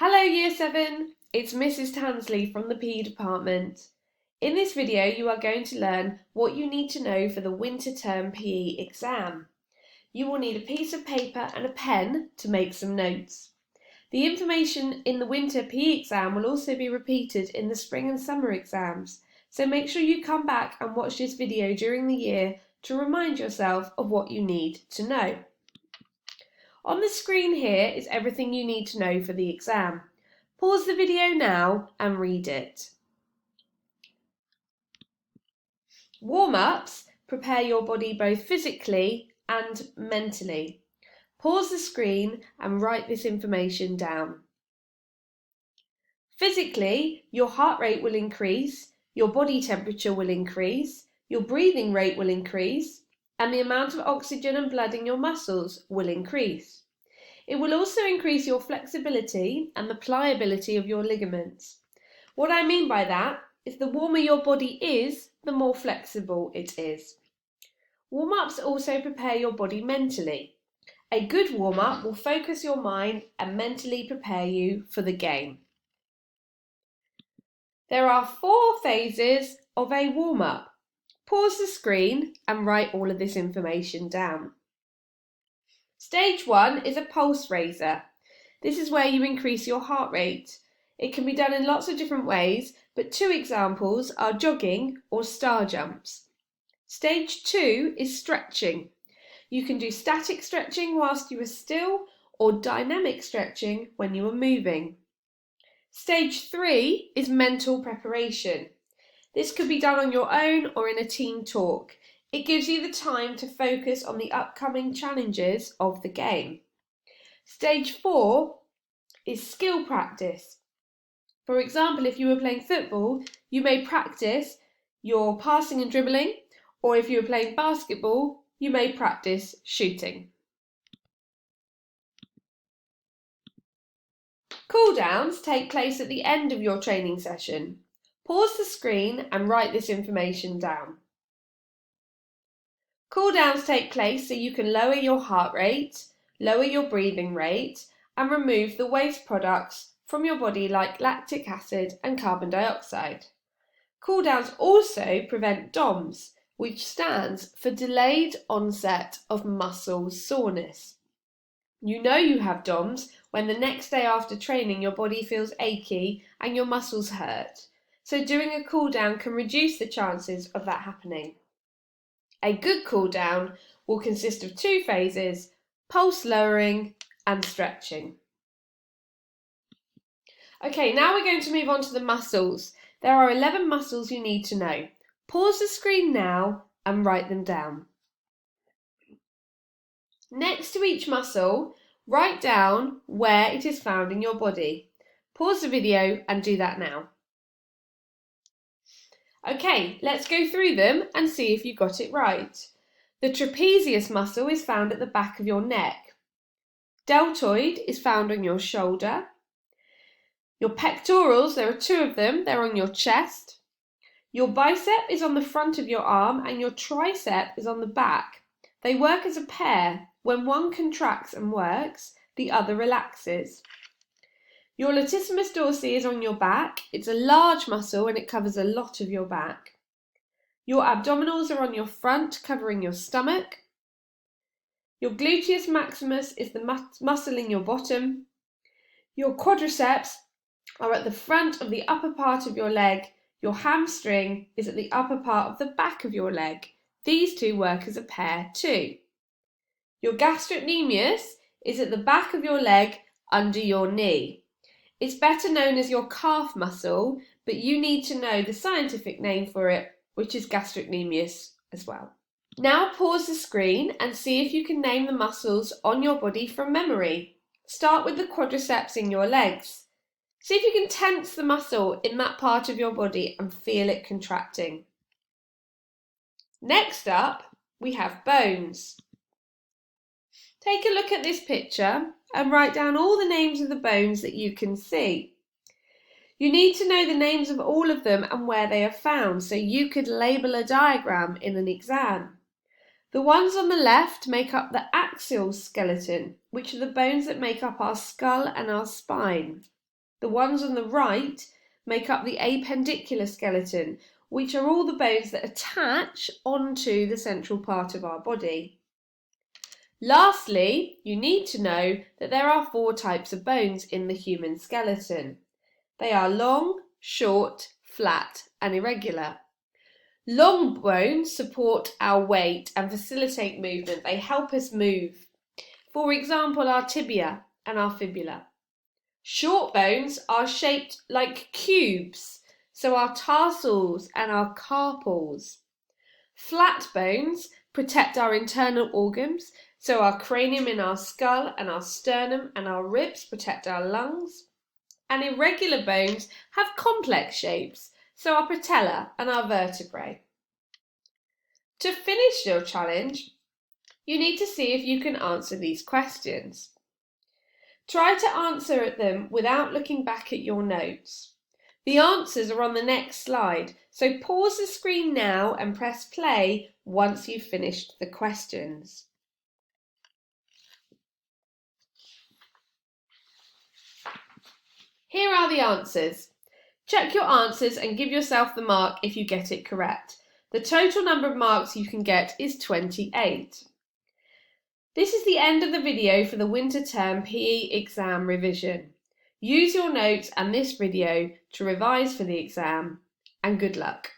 Hello Year 7, it's Mrs Tansley from the PE department. In this video you are going to learn what you need to know for the winter term PE exam. You will need a piece of paper and a pen to make some notes. The information in the winter PE exam will also be repeated in the spring and summer exams, so make sure you come back and watch this video during the year to remind yourself of what you need to know. On the screen here is everything you need to know for the exam. Pause the video now and read it. Warm-ups prepare your body both physically and mentally. Pause the screen and write this information down. Physically, your heart rate will increase, your body temperature will increase, your breathing rate will increase, and the amount of oxygen and blood in your muscles will increase. It will also increase your flexibility and the pliability of your ligaments. What I mean by that is the warmer your body is, the more flexible it is. Warm-ups also prepare your body mentally. A good warm-up will focus your mind and mentally prepare you for the game. There are 4 phases of a warm-up. Pause the screen and write all of this information down. Stage 1 is a pulse raiser. This is where you increase your heart rate. It can be done in lots of different ways, but 2 examples are jogging or star jumps. Stage 2 is stretching. You can do static stretching whilst you are still or dynamic stretching when you are moving. Stage 3 is mental preparation. This could be done on your own or in a team talk. It gives you the time to focus on the upcoming challenges of the game. Stage 4 is skill practice. For example, if you were playing football, you may practice your passing and dribbling, or if you were playing basketball, you may practice shooting. Cool downs take place at the end of your training session. Pause the screen and write this information down. Cool downs take place so you can lower your heart rate, lower your breathing rate, and remove the waste products from your body like lactic acid and carbon dioxide. Cool downs also prevent DOMS, which stands for Delayed Onset of Muscle Soreness. You know you have DOMS when the next day after training your body feels achy and your muscles hurt, so doing a cool down can reduce the chances of that happening. A good cool down will consist of 2 phases, pulse lowering and stretching. Okay, now we're going to move on to the muscles. There are 11 muscles you need to know. Pause the screen now and write them down. Next to each muscle, write down where it is found in your body. Pause the video and do that now. Okay, let's go through them and see if you got it right. The trapezius muscle is found at the back of your neck. Deltoid is found on your shoulder. Your pectorals, there are 2 of them, they're on your chest. Your bicep is on the front of your arm and your tricep is on the back. They work as a pair. When one contracts and works, the other relaxes. Your latissimus dorsi is on your back. It's a large muscle and it covers a lot of your back. Your abdominals are on your front, covering your stomach. Your gluteus maximus is the muscle in your bottom. Your quadriceps are at the front of the upper part of your leg. Your hamstring is at the upper part of the back of your leg. These 2 work as a pair too. Your gastrocnemius is at the back of your leg under your knee. It's better known as your calf muscle, but you need to know the scientific name for it, which is gastrocnemius as well. Now pause the screen and see if you can name the muscles on your body from memory. Start with the quadriceps in your legs. See if you can tense the muscle in that part of your body and feel it contracting. Next up, we have bones. Take a look at this picture and write down all the names of the bones that you can see. You need to know the names of all of them and where they are found, so you could label a diagram in an exam. The ones on the left make up the axial skeleton, which are the bones that make up our skull and our spine. The ones on the right make up the appendicular skeleton, which are all the bones that attach onto the central part of our body. Lastly, you need to know that there are 4 types of bones in the human skeleton. They are long, short, flat, and irregular. Long bones support our weight and facilitate movement. They help us move. For example, our tibia and our fibula. Short bones are shaped like cubes, so our tarsals and our carpals. Flat bones protect our internal organs, so our cranium in our skull and our sternum and our ribs protect our lungs. And irregular bones have complex shapes, so our patella and our vertebrae. To finish your challenge, you need to see if you can answer these questions. Try to answer them without looking back at your notes. The answers are on the next slide, so pause the screen now and press play once you've finished the questions. Here are the answers. Check your answers and give yourself the mark if you get it correct. The total number of marks you can get is 28. This is the end of the video for the winter term PE exam revision. Use your notes and this video to revise for the exam, and good luck.